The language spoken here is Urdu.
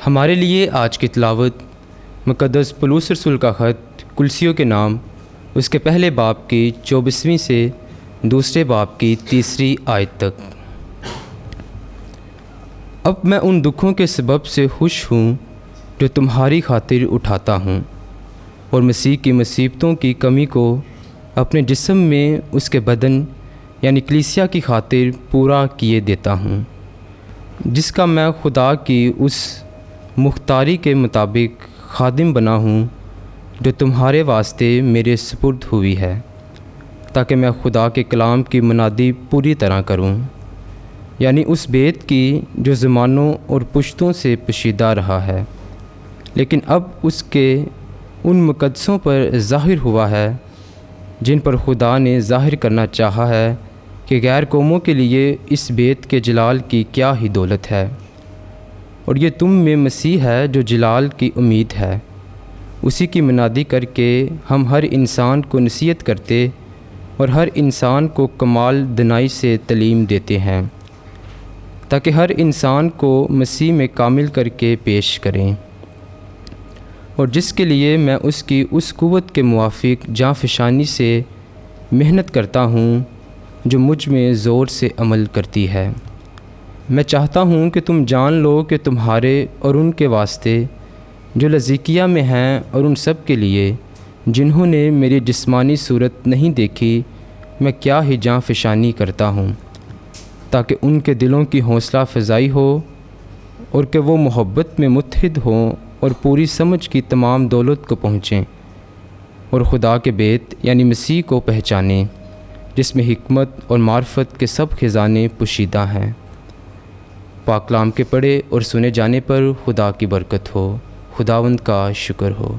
ہمارے لیے آج کی تلاوت مقدس پولس رسول کا خط کلسیوں کے نام اس کے پہلے باب کی 24ویں سے دوسرے باب کی 3 آیت تک۔ اب میں ان دکھوں کے سبب سے خوش ہوں جو تمہاری خاطر اٹھاتا ہوں، اور مسیح کی مصیبتوں کی کمی کو اپنے جسم میں اس کے بدن یعنی کلیسیا کی خاطر پورا کیے دیتا ہوں، جس کا میں خدا کی اس مختاری کے مطابق خادم بنا ہوں جو تمہارے واسطے میرے سپرد ہوئی ہے، تاکہ میں خدا کے کلام کی منادی پوری طرح کروں، یعنی اس بیت کی جو زمانوں اور پشتوں سے پوشیدہ رہا ہے، لیکن اب اس کے ان مقدسوں پر ظاہر ہوا ہے جن پر خدا نے ظاہر کرنا چاہا ہے کہ غیر قوموں کے لیے اس بیت کے جلال کی کیا ہی دولت ہے، اور یہ تم میں مسیح ہے جو جلال کی امید ہے۔ اسی کی منادی کر کے ہم ہر انسان کو نصیحت کرتے اور ہر انسان کو کمال دنائی سے تعلیم دیتے ہیں، تاکہ ہر انسان کو مسیح میں کامل کر کے پیش کریں، اور جس کے لیے میں اس کی اس قوت کے موافق جاں فشانی سے محنت کرتا ہوں جو مجھ میں زور سے عمل کرتی ہے۔ میں چاہتا ہوں کہ تم جان لو کہ تمہارے اور ان کے واسطے جو لذیقیہ میں ہیں اور ان سب کے لیے جنہوں نے میری جسمانی صورت نہیں دیکھی میں کیا ہی جاں فشانی کرتا ہوں، تاکہ ان کے دلوں کی حوصلہ افزائی ہو اور کہ وہ محبت میں متحد ہوں اور پوری سمجھ کی تمام دولت کو پہنچیں اور خدا کے بیت یعنی مسیح کو پہچانیں، جس میں حکمت اور معرفت کے سب خزانے پوشیدہ ہیں۔ پاک کلام کے پڑھے اور سنے جانے پر خدا کی برکت ہو۔ خداوند کا شکر ہو۔